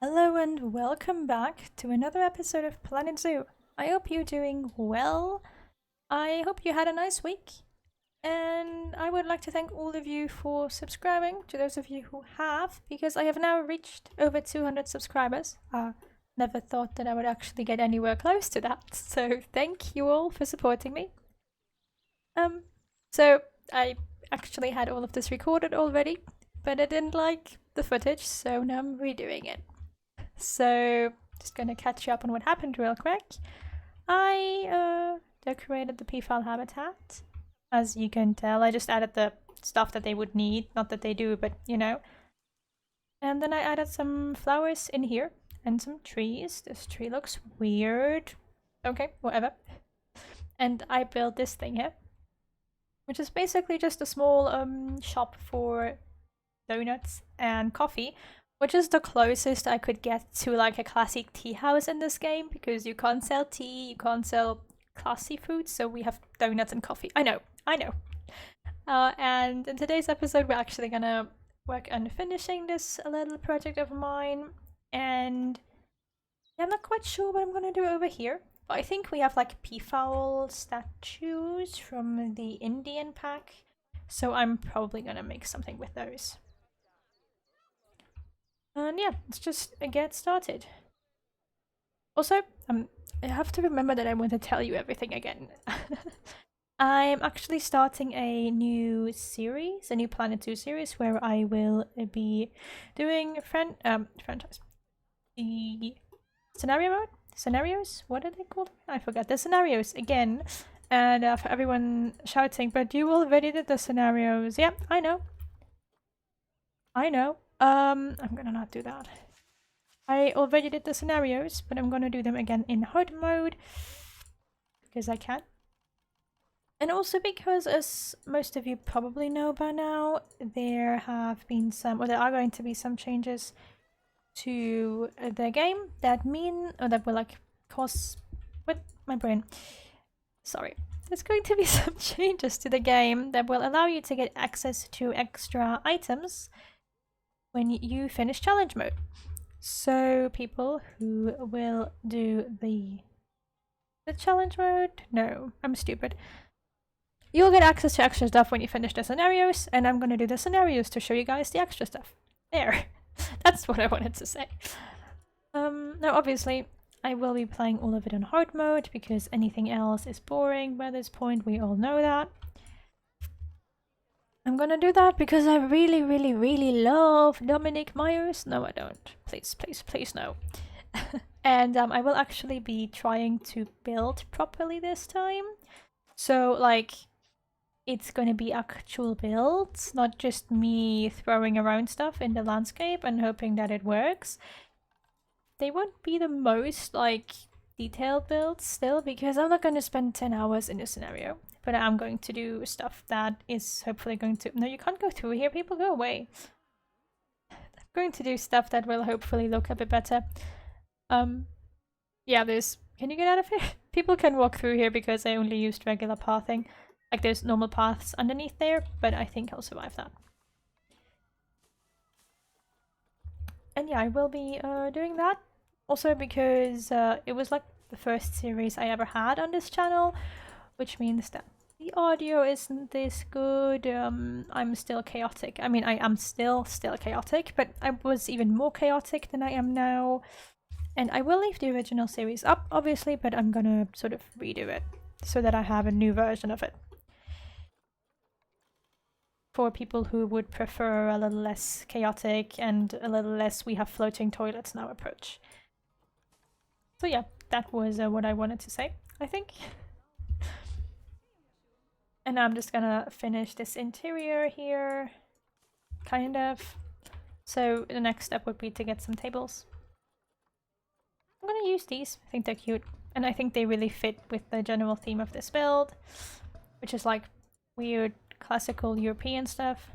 Hello and welcome back to another episode of Planet Zoo. I hope you're doing well. I hope you had a nice week. And I would like to thank all of you for subscribing, to those of you who have, because I have now reached over 200 subscribers. Never thought that I would actually get anywhere close to that, so thank you all for supporting me. So I actually had all of this recorded already, but I didn't like the footage, so now I'm redoing it. So, just gonna catch you up on what happened real quick. I decorated the peafowl habitat. As you can tell, I just added the stuff that they would need. Not that they do, but you know. And then I added some flowers in here and some trees. This tree looks weird. Okay, whatever. And I built this thing here, which is basically just a small shop for donuts and coffee, which is the closest I could get to like a classic tea house in this game, because you can't sell tea, you can't sell classy food, so we have donuts and coffee. I know. And in today's episode, we're actually gonna work on finishing this little project of mine, and I'm not quite sure what I'm gonna do over here. But I think we have like peafowl statues from the Indian pack, so I'm probably gonna make something with those. And yeah, let's just get started. Also, I have to remember that I want to tell you everything again. I'm actually starting a new series, a new Planet Zoo series, where I will be doing franchise. The scenarios? What are they called? I forgot. The scenarios again. And for everyone shouting, but you already did the scenarios. Yep, I know. I'm gonna not do that. I already did the scenarios, but I'm gonna do them again in hard mode, because I can. And also because, as most of you probably know by now, there have been some, or there are going to be some changes to the game that will like cause, my brain. Sorry. There's going to be some changes to the game that will allow you to get access to extra items when you finish challenge mode. So people who will do the challenge mode, no, I'm stupid. You'll get access to extra stuff when you finish the scenarios, and I'm gonna do the scenarios to show you guys the extra stuff. There, that's what I wanted to say. Now obviously I will be playing all of it on hard mode, because anything else is boring by this point, we all know that. I'm gonna do that because I really, really, really love Dominic Myers. No, I don't. Please, please, please, no. And I will actually be trying to build properly this time. So, like, it's gonna be actual builds, not just me throwing around stuff in the landscape and hoping that it works. They won't be the most, like, detailed builds still, because I'm not gonna spend 10 hours in a scenario. But I'm going to do stuff that is hopefully going to... No, you can't go through here. People, go away. I'm going to do stuff that will hopefully look a bit better. Yeah, there's... Can you get out of here? People can walk through here because I only used regular pathing. Like, there's normal paths underneath there, but I think I'll survive that. And yeah, I will be doing that. Also because it was like the first series I ever had on this channel, which means that the audio isn't this good. I'm still chaotic. I mean, I am still chaotic, but I was even more chaotic than I am now. And I will leave the original series up, obviously, but I'm gonna sort of redo it so that I have a new version of it. For people who would prefer a little less chaotic and a little less we have floating toilets now approach. So yeah, that was what I wanted to say, I think. And now I'm just gonna finish this interior here, kind of. So the next step would be to get some tables. I'm gonna use these, I think they're cute. And I think they really fit with the general theme of this build, which is like weird classical European stuff.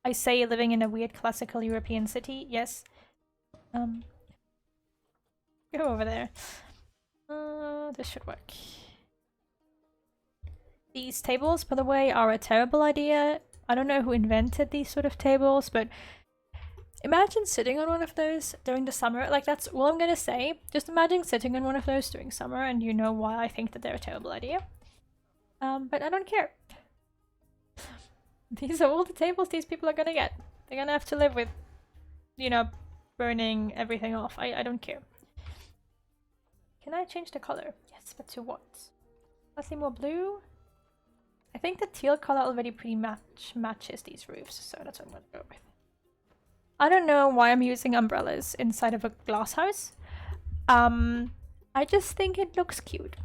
I say living in a weird classical European city, yes. Go over there. This should work. These tables, by the way, are a terrible idea. I don't know who invented these sort of tables, but Imagine sitting on one of those during the summer. Like, that's all I'm gonna say. Just imagine sitting on one of those during summer, and you know why I think that they're a terrible idea. But I don't care. These are all the tables these people are gonna get. They're gonna have to live with, you know, burning everything off. I don't care. Can I change the color? Yes, but to what? Slightly more blue? I think the teal color already pretty matches these roofs, so that's what I'm gonna go with. I don't know why I'm using umbrellas inside of a glass house. I just think it looks cute.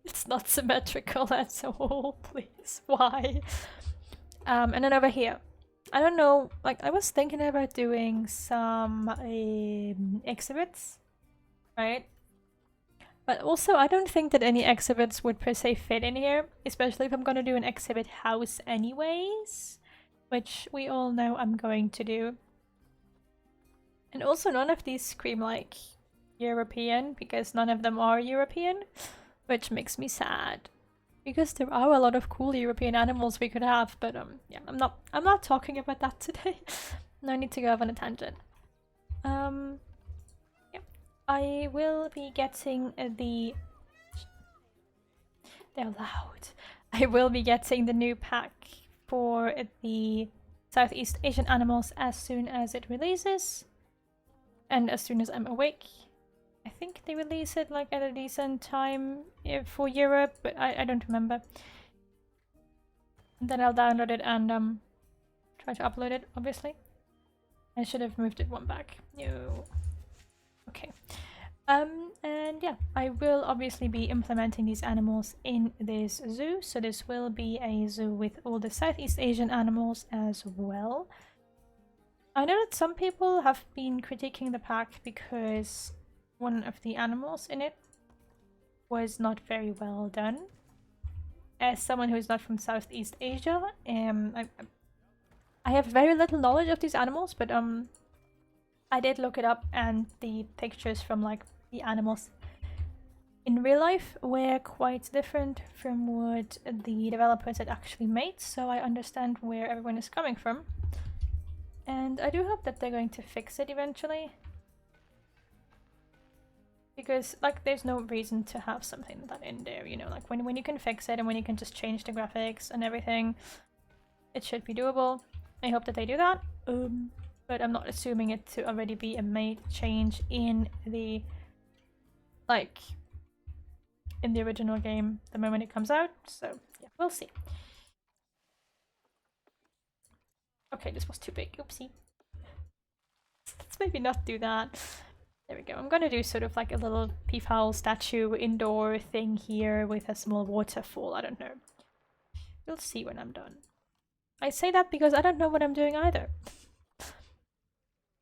It's not symmetrical at all, please. Why? And then over here. I don't know, like, I was thinking about doing some exhibits, right? But also, I don't think that any exhibits would per se fit in here, especially if I'm gonna do an exhibit house anyways, which we all know I'm going to do. And also, none of these scream like European, because none of them are European, which makes me sad. Because there are a lot of cool European animals we could have, but yeah, I'm not talking about that today. No need to go off on a tangent. Yeah, I will be getting they're loud. I will be getting the new pack for the Southeast Asian animals as soon as it releases, and as soon as I'm awake. I think they release it like at a decent time for Europe, but I don't remember. And then I'll download it and try to upload it, obviously. I should have moved it one back. No. Okay. And yeah, I will obviously be implementing these animals in this zoo. So this will be a zoo with all the Southeast Asian animals as well. I know that some people have been critiquing the pack because one of the animals in it was not very well done. As someone who is not from Southeast Asia, I have very little knowledge of these animals, but I did look it up, and the pictures from like the animals in real life were quite different from what the developers had actually made, so I understand where everyone is coming from. And I do hope that they're going to fix it eventually. Because, like, there's no reason to have something like that in there, you know? Like, when you can fix it and when you can just change the graphics and everything, it should be doable. I hope that they do that. But I'm not assuming it to already be a made change in the, like, in the original game the moment it comes out. So, yeah, we'll see. Okay, this was too big. Oopsie. Let's maybe not do that. There we go. I'm gonna do sort of like a little Peafowl statue indoor thing here with a small waterfall. I don't know. We'll see when I'm done. I say that because I don't know what I'm doing either.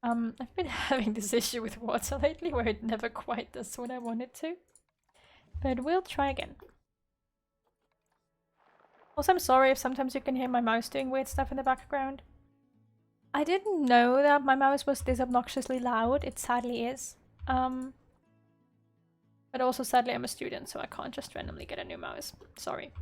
I've been having this issue with water lately where it never quite does what I want it to. But we'll try again. Also, I'm sorry if sometimes you can hear my mouse doing weird stuff in the background. I didn't know that my mouse was this obnoxiously loud. It sadly is. But also sadly I'm a student, so I can't just randomly get a new mouse. Sorry.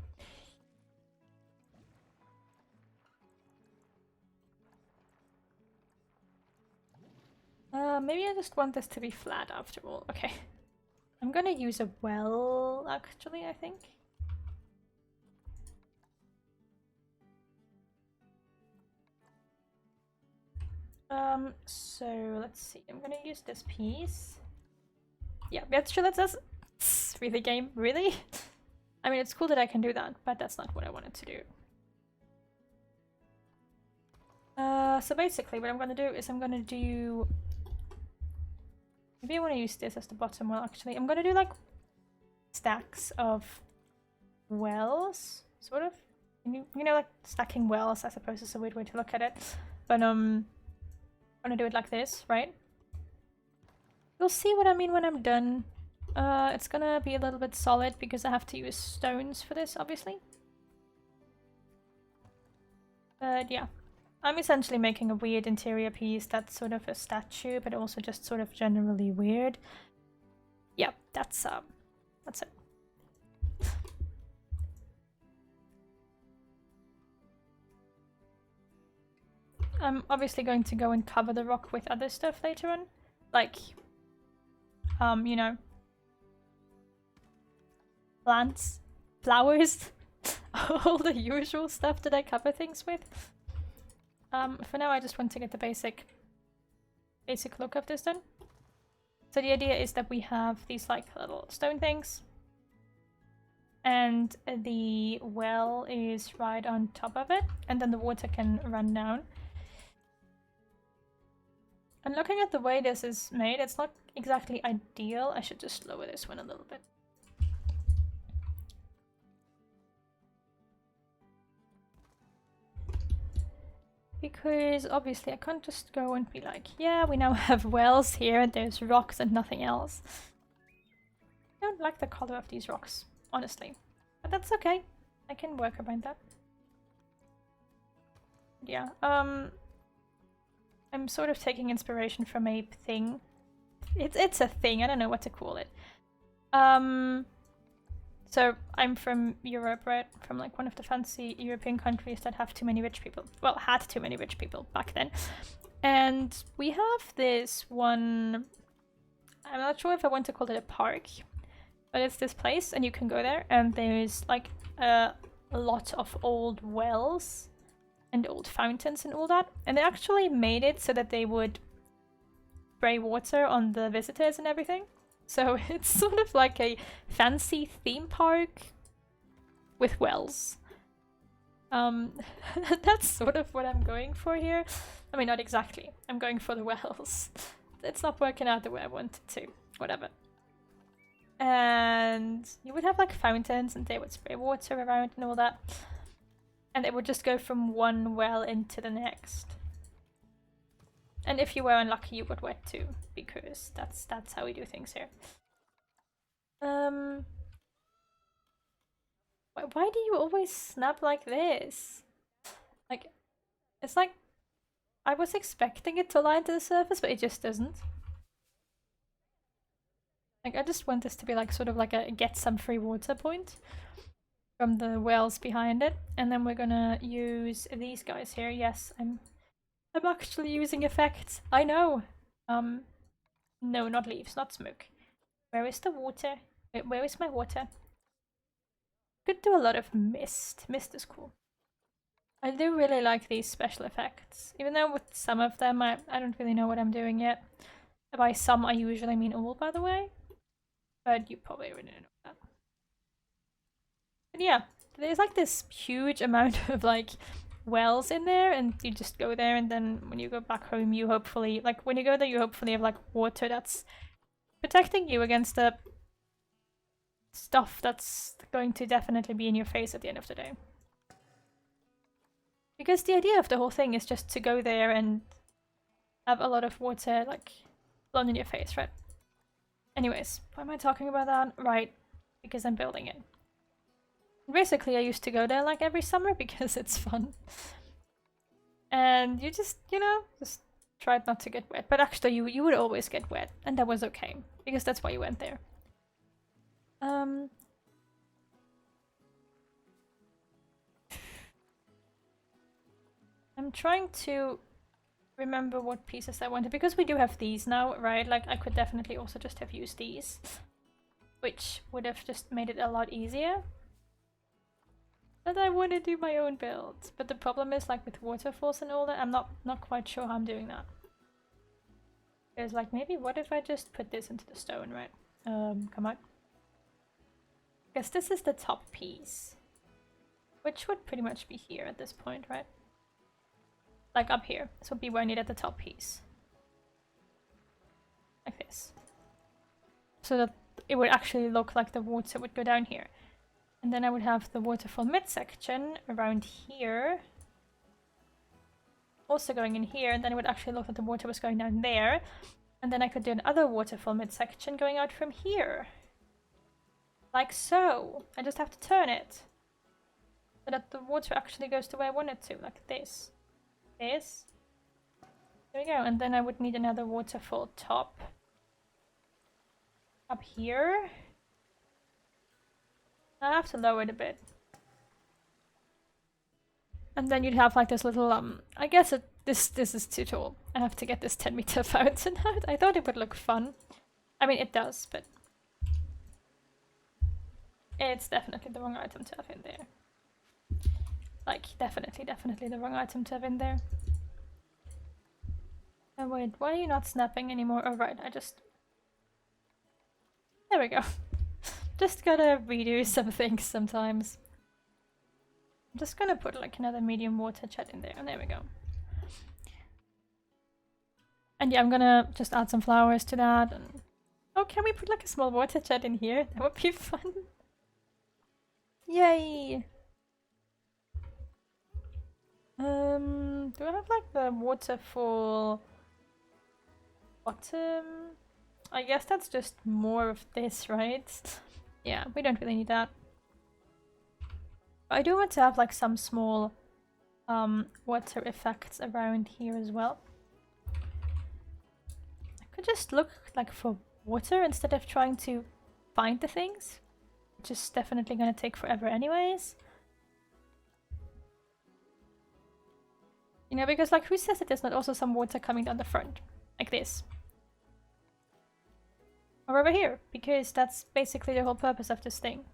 Maybe I just want this to be flat after all. Okay. I'm gonna use a well, actually, I think. So let's see. I'm gonna use this piece. Yeah, actually that's really game. Really? I mean, it's cool that I can do that, but that's not what I wanted to do. So basically what I'm gonna do is I'm gonna do... Maybe I want to use this as the bottom well, actually. I'm gonna do like stacks of wells, sort of. You know, like stacking wells, I suppose is a weird way to look at it. But I'm gonna do it like this, right? You'll see what I mean when I'm done. It's gonna be a little bit solid because I have to use stones for this, obviously. But yeah, I'm essentially making a weird interior piece that's sort of a statue, but also just sort of generally weird. Yeah, that's it. I'm obviously going to go and cover the rock with other stuff later on. Like, you know, plants, flowers, all the usual stuff that I cover things with. For now I just want to get the basic look of this done. So the idea is that we have these like little stone things. And the well is right on top of it, and then the water can run down. And looking at the way this is made, it's not exactly ideal. I should just lower this one a little bit. Because obviously I can't just go and be like, yeah, we now have wells here and there's rocks and nothing else. I don't like the color of these rocks, honestly. But that's okay. I can work around that. Yeah, I'm sort of taking inspiration from a thing. It's a thing, I don't know what to call it. So I'm from Europe, right? From like one of the fancy European countries that have too many rich people. Well, had too many rich people back then. And we have this one, I'm not sure if I want to call it a park, but it's this place and you can go there and there's like a lot of old wells and old fountains and all that. And they actually made it so that they would spray water on the visitors and everything. So it's sort of like a fancy theme park with wells. That's sort of what I'm going for here. I mean, not exactly. I'm going for the wells. It's not working out the way I wanted to. Whatever. And you would have like fountains and they would spray water around and all that. And it would just go from one well into the next. And if you were unlucky, you got wet too, because that's how we do things here. Why do you always snap like this? Like, it's like I was expecting it to line to the surface, but it just doesn't. Like, I just want this to be like sort of like a get some free water point from the wells behind it, and then we're gonna use these guys here. Yes, I'm actually using effects. I know. No, not leaves, not smoke. Where is the water? Where is my water? Could do a lot of mist. Mist is cool. I do really like these special effects. Even though with some of them I don't really know what I'm doing yet. By some I usually mean all, by the way. But you probably already know that. But yeah, there's like this huge amount of like wells in there, and you just go there, and then when you go back home you hopefully, like when you go there you hopefully have like water that's protecting you against the stuff that's going to definitely be in your face at the end of the day. Because the idea of the whole thing is just to go there and have a lot of water like blown in your face, right? Anyways, why am I talking about that? Right, because I'm building it. Basically, I used to go there like every summer because it's fun. And you just, you know, just tried not to get wet. But actually, you would always get wet, and that was okay, because that's why you went there. I'm trying to remember what pieces I wanted, because we do have these now, right? Like, I could definitely also just have used these, which would have just made it a lot easier. But I want to do my own build. But the problem is, like, with waterfalls and all that, I'm not quite sure how I'm doing that. There's like, maybe what if I just put this into the stone, right? Come on. Because this is the top piece. Which would pretty much be here at this point, right? Like up here. This would be where I needed the top piece. Like this. So that it would actually look like the water would go down here. And then I would have the waterfall midsection around here. Also going in here, and then it would actually look like the water was going down there. And then I could do another waterfall midsection going out from here. Like so. I just have to turn it. So that the water actually goes the way I want it to, like this. This. There we go. And then I would need another waterfall top. Up here. I have to lower it a bit. And then you'd have like this little, I guess This is too tall. I have to get this 10-meter fountain out. I thought it would look fun. I mean, it does, but it's definitely the wrong item to have in there. Like, definitely the wrong item to have in there. Oh wait, why are you not snapping anymore? Oh right, I just... There we go. Just gotta redo some things sometimes. I'm just gonna put like another medium water jet in there, and there we go. And yeah, I'm gonna just add some flowers to that. And... Oh, can we put like a small water jet in here? That would be fun. Yay! Do I have like the waterfall bottom? I guess that's just more of this, right? Yeah, we don't really need that. I do want to have like some small water effects around here as well. I could just look like for water instead of trying to find the things, which is definitely gonna take forever anyways. You know, because like who says that there's not also some water coming down the front? Like this. Or over here, because that's basically the whole purpose of this thing.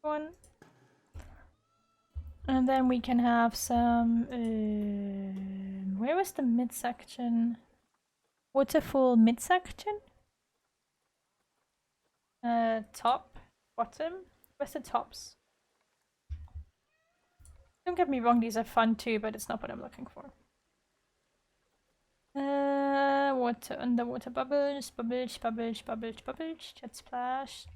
One. And then we can have some... where was the midsection? Waterfall midsection? Top? Bottom? Where's the tops? Don't get me wrong, these are fun too, but it's not what I'm looking for. Water, underwater bubbles, bubbles, bubbles, bubbles, bubbles, jet splash.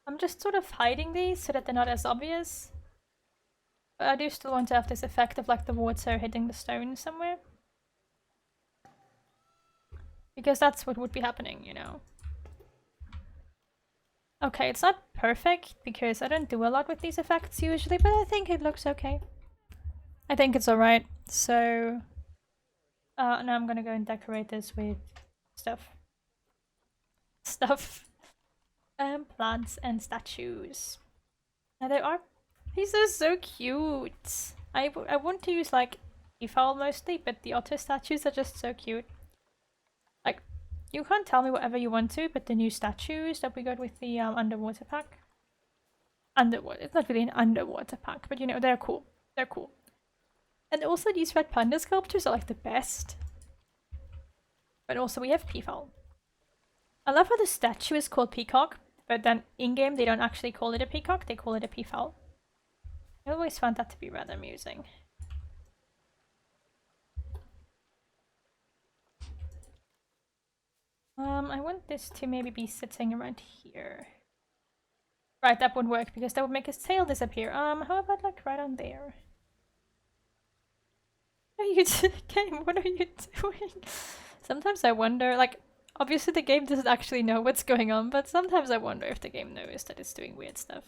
I'm just sort of hiding these so that they're not as obvious. But I do still want to have this effect of like the water hitting the stone somewhere. Because that's what would be happening, you know. Okay, it's not perfect because I don't do a lot with these effects usually, but I think it looks okay. I think it's alright, so... now I'm gonna go and decorate this with stuff. Plants and statues. Now there are... These are so cute! I want to use like Peafowl mostly, but the otter statues are just so cute. Like, you can't tell me whatever you want to, but the new statues that we got with the underwater pack. It's not really an underwater pack, but you know, they're cool. They're cool. And also these red panda sculptures are like the best. But also we have Peafowl. I love how the statue is called Peacock, but then in-game they don't actually call it a peacock, they call it a Peafowl. I always found that to be rather amusing. I want this to maybe be sitting around here. Right, that would work because that would make his tail disappear. How about like right on there? What are you game? What are you doing? Sometimes I wonder, like, obviously the game doesn't actually know what's going on, but sometimes I wonder if the game knows that it's doing weird stuff.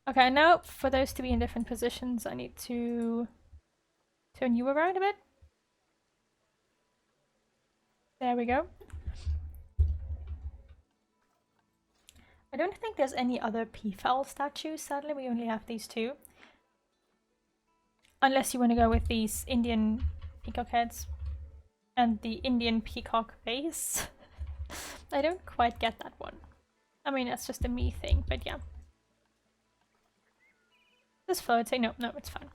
Okay, now for those to be in different positions, I need to turn you around a bit. There we go. I don't think there's any other Peafowl statues, sadly, we only have these two. Unless you want to go with these Indian peacock heads and the Indian peacock base. I don't quite get that one. I mean, that's just a me thing, but yeah. Just floating. No, it's fine.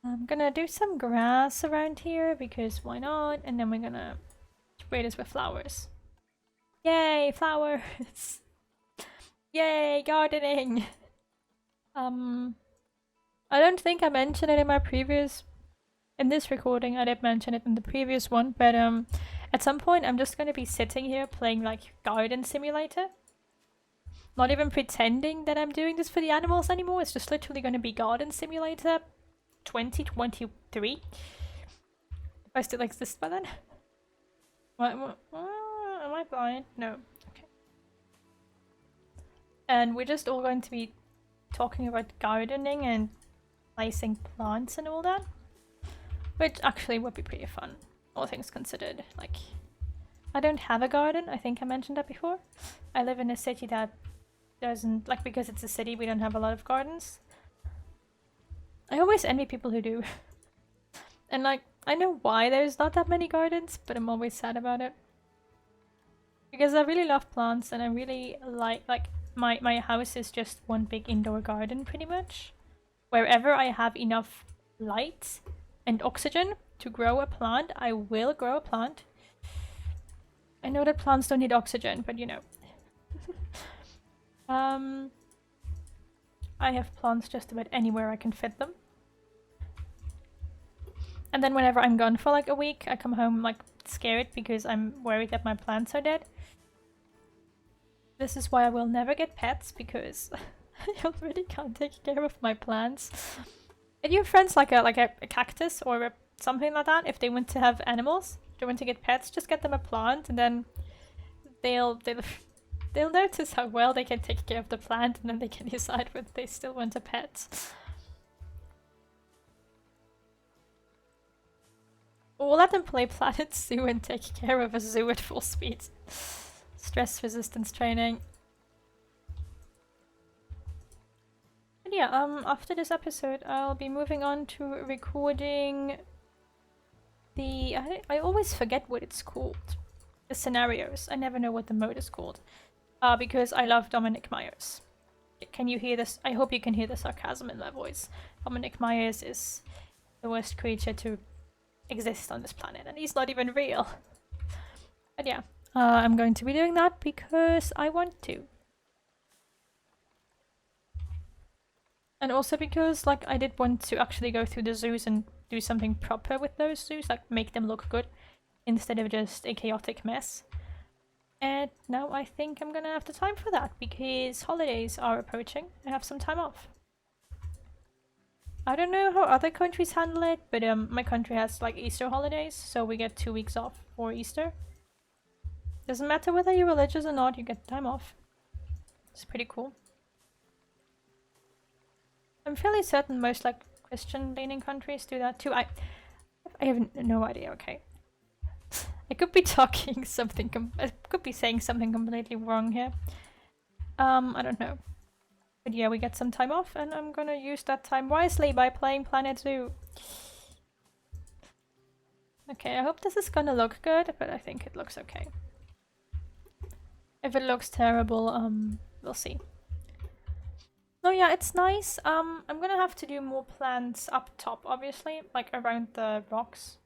I'm gonna do some grass around here because why not? And then we're gonna spray this with flowers. Yay, flowers! Yay, gardening! I don't think I mentioned it in my previous... In this recording, I did mention it in the previous one, but at some point I'm just gonna be sitting here playing like Garden Simulator. Not even pretending that I'm doing this for the animals anymore, it's just literally gonna be Garden Simulator 2023. If I still exist by then. What, am I blind? No. Okay. And we're just all going to be talking about gardening and placing plants and all that. Which actually would be pretty fun, all things considered. Like, I don't have a garden, I think I mentioned that before. I live in a city that doesn't, like, because it's a city, we don't have a lot of gardens. I always envy people who do. And like, I know why there's not that many gardens, but I'm always sad about it. Because I really love plants and I really like my house is just one big indoor garden pretty much. Wherever I have enough light and oxygen to grow a plant, I will grow a plant. I know that plants don't need oxygen, but you know. I have plants just about anywhere I can fit them. And then whenever I'm gone for like a week, I come home like scared because I'm worried that my plants are dead. This is why I will never get pets, because I already can't take care of my plants. And your friends like a cactus or something like that, if they want to have animals, if they want to get pets, just get them a plant and then they'll notice how well they can take care of the plant, and then they can decide whether they still want a pet. Or let them play Planet Zoo and take care of a zoo at full speed. Stress resistance training. But yeah, after this episode, I'll be moving on to recording the... I always forget what it's called. The scenarios. I never know what the mode is called. Because I love Dominic Myers. Can you hear this? I hope you can hear the sarcasm in my voice. Dominic Myers is the worst creature to exist on this planet, and he's not even real. But yeah, I'm going to be doing that because I want to. And also because, like, I did want to actually go through the zoos and do something proper with those zoos, like make them look good, instead of just a chaotic mess. And now I think I'm gonna have the time for that, because holidays are approaching. I have some time off. I don't know how other countries handle it, but my country has like Easter holidays, so we get 2 weeks off for Easter. Doesn't matter whether you're religious or not, you get time off. It's pretty cool. I'm fairly certain most like Christian-leaning countries do that too. I have no idea, okay. I could be talking something, I could be saying something completely wrong here. I don't know. But yeah, we get some time off, and I'm gonna use that time wisely by playing Planet Zoo. Okay, I hope this is gonna look good, but I think it looks okay. If it looks terrible, we'll see. No, yeah, it's nice. I'm gonna have to do more plants up top, obviously, like around the rocks.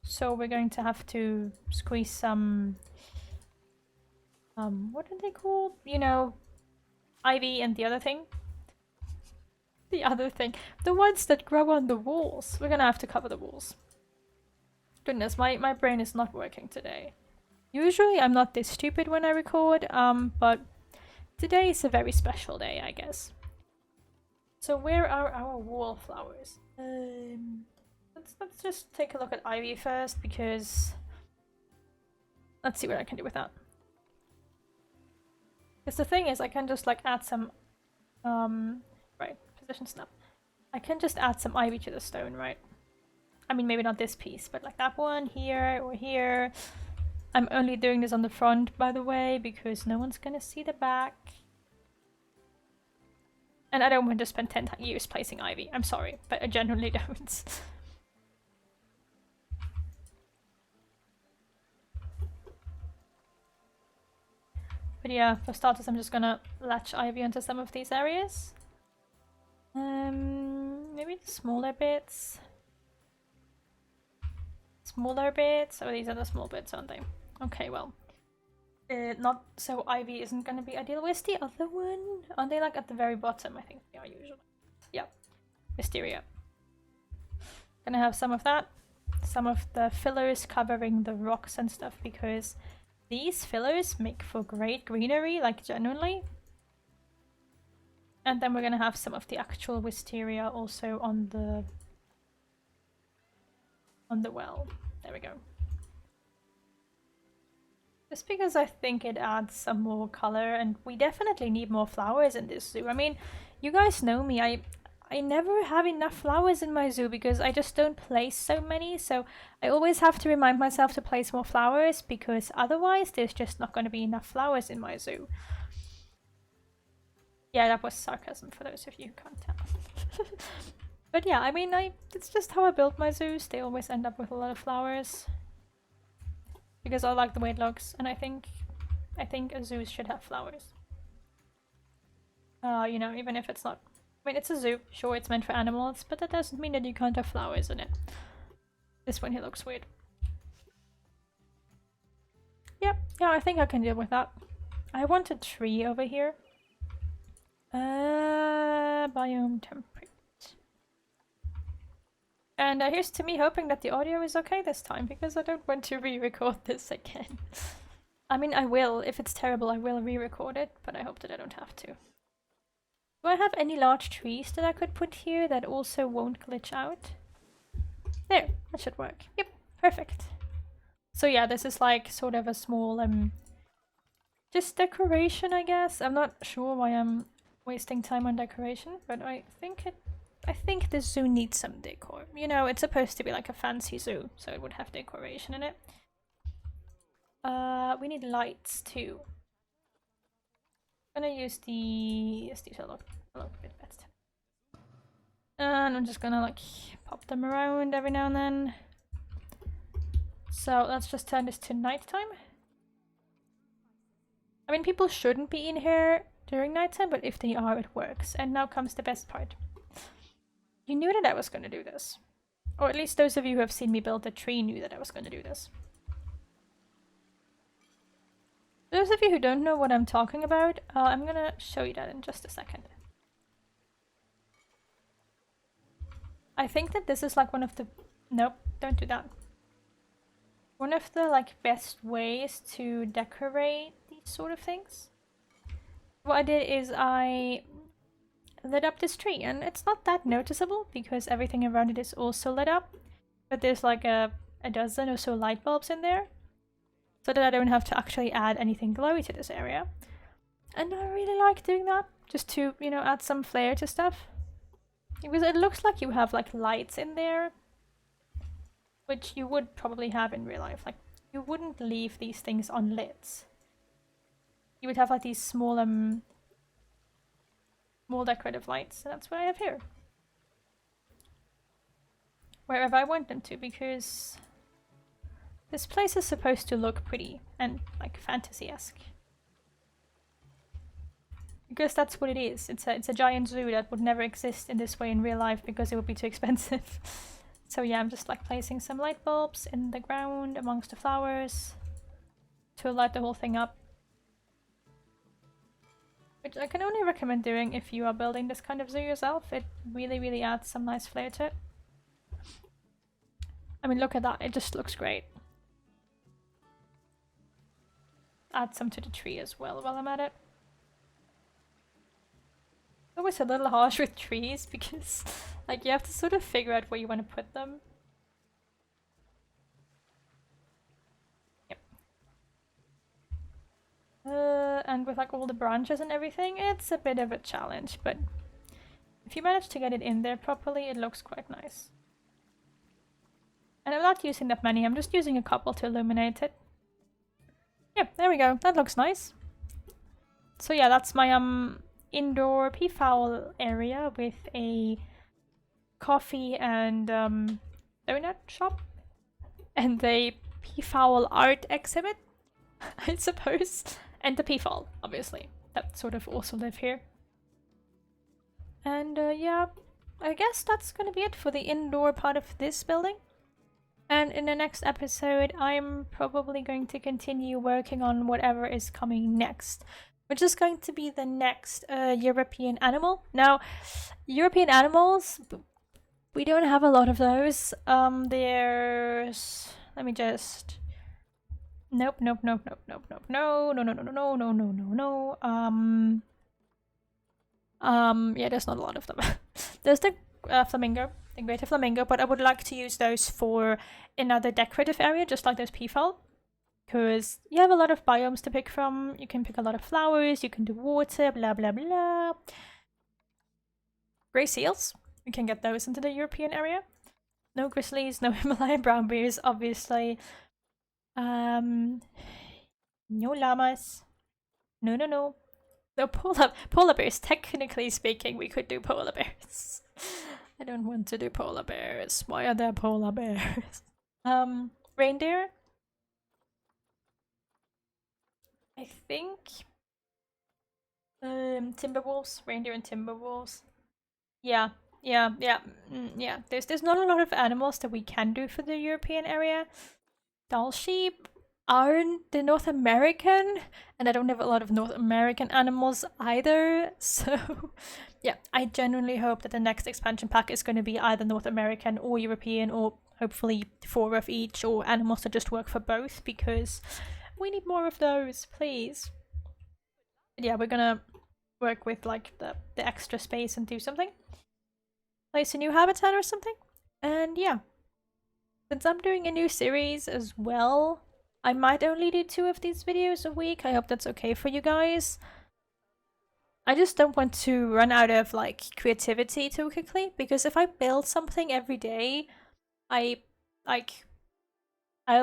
So we're going to have to squeeze some... what are they called? You know, ivy and the other thing. The other thing. The ones that grow on the walls. We're gonna have to cover the walls. Goodness, my brain is not working today. Usually I'm not this stupid when I record, but today is a very special day, I guess. So where are our wallflowers? Let's just take a look at ivy first, because let's see what I can do with that. Because the thing is, I can just like add some right, position snap. I can just add some ivy to the stone, right? I mean, maybe not this piece, but like that one here or here. I'm only doing this on the front, by the way, because no one's gonna see the back. And I don't want to spend 10 years placing ivy. I'm sorry, but I genuinely don't. But yeah, for starters, I'm just gonna latch ivy onto some of these areas. Maybe the smaller bits. Smaller bits? Oh, these are the small bits, aren't they? Okay, well. Not so ivy isn't gonna be ideal. Where's the other one? Aren't they like at the very bottom? I think they are usually. Yeah. Wisteria. Gonna have some of that. Some of the fillers covering the rocks and stuff, because these fillers make for great greenery, like genuinely. And then we're gonna have some of the actual wisteria also on the well. There we go. Just because I think it adds some more color, and we definitely need more flowers in this zoo. I mean, you guys know me, I never have enough flowers in my zoo because I just don't place so many, so I always have to remind myself to place more flowers because otherwise there's just not going to be enough flowers in my zoo. Yeah, that was sarcasm for those of you who can't tell. But yeah, I mean, it's just how I built my zoos. They always end up with a lot of flowers because I like the way it looks, and I think a zoo should have flowers. You know, even if it's not. I mean, it's a zoo. Sure, it's meant for animals, but that doesn't mean that you can't have flowers in it. This one here looks weird. Yeah, I think I can deal with that. I want a tree over here. Biome temperate. And here's to me hoping that the audio is okay this time, because I don't want to re-record this again. I mean, I will. If it's terrible, I will re-record it, but I hope that I don't have to. Do I have any large trees that I could put here that also won't glitch out? There, that should work. Yep, perfect. So yeah, this is like sort of a small just decoration, I guess. I'm not sure why I'm wasting time on decoration, but I think this zoo needs some decor. You know, it's supposed to be like a fancy zoo, so it would have decoration in it. We need lights too. I'm gonna use these a little bit better. And I'm just gonna like pop them around every now and then. So let's just turn this to nighttime. I mean, people shouldn't be in here during nighttime, but if they are, it works. And now comes the best part. You knew that I was gonna do this. Or at least those of you who have seen me build the tree knew that I was gonna do this. Those of you who don't know what I'm talking about, I'm gonna show you that in just a second. I think that this is like one of the... Nope, don't do that. One of the like best ways to decorate these sort of things. What I did is I lit up this tree, and it's not that noticeable because everything around it is also lit up. But there's like a dozen or so light bulbs in there, so that I don't have to actually add anything glowy to this area. And I really like doing that, just to, you know, add some flair to stuff. Because it looks like you have like lights in there, which you would probably have in real life. Like, you wouldn't leave these things unlit. You would have like these small more decorative lights, and that's what I have here. Wherever I want them to, because this place is supposed to look pretty and like fantasy-esque. Because that's what it is. It's a giant zoo that would never exist in this way in real life because it would be too expensive. So yeah, I'm just like placing some light bulbs in the ground amongst the flowers to light the whole thing up. Which I can only recommend doing if you are building this kind of zoo yourself. It really, really adds some nice flair to it. I mean, look at that. It just looks great. Add some to the tree as well while I'm at it. Always a little harsh with trees because like you have to sort of figure out where you want to put them. Yep. And with like all the branches and everything, it's a bit of a challenge, but if you manage to get it in there properly, it looks quite nice. And I'm not using that many, I'm just using a couple to illuminate it. Yep, there we go, that looks nice. So yeah, that's my indoor peafowl area with a coffee and donut shop and a peafowl art exhibit, I suppose, and the peafowl, obviously, that sort of also live here. And yeah, I guess that's gonna be it for the indoor part of this building. And in the next episode, I'm probably going to continue working on whatever is coming next, which is going to be the next European animal. Now, European animals, we don't have a lot of those. There's... Let me just... Nope. No. Yeah, there's not a lot of them. There's the flamingo, the greater flamingo, but I would like to use those for another decorative area, just like those peafowl. Because you have a lot of biomes to pick from, you can pick a lot of flowers, you can do water, blah blah blah. grey seals. We can get those into the European area. No grizzlies, no Himalayan brown bears, obviously. No llamas. No. No, polar bears. Technically speaking, we could do polar bears. I don't want to do polar bears. Why are there polar bears? Reindeer. I think. Timberwolves, reindeer, and timberwolves. Yeah. There's not a lot of animals that we can do for the European area. Doll sheep aren't the North American, and I don't have a lot of North American animals either. So, yeah, I genuinely hope that the next expansion pack is going to be either North American or European, or hopefully 4 of each, or animals that just work for both, because we need more of those, please. But yeah, we're gonna work with like the extra space and do something. Place a new habitat or something. And yeah. Since I'm doing a new series as well, I might only do 2 of these videos a week. I hope that's okay for you guys. I just don't want to run out of like creativity too quickly, because if I build something every day, I'll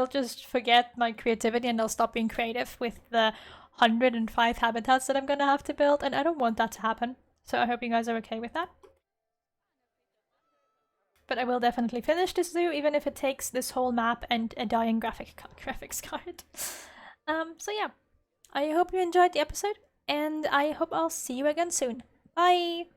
just forget my creativity and I'll stop being creative with the 105 habitats that I'm gonna have to build, and I don't want that to happen. So I hope you guys are okay with that. But I will definitely finish this zoo, even if it takes this whole map and a dying graphics card. So yeah, I hope you enjoyed the episode, and I hope I'll see you again soon. Bye!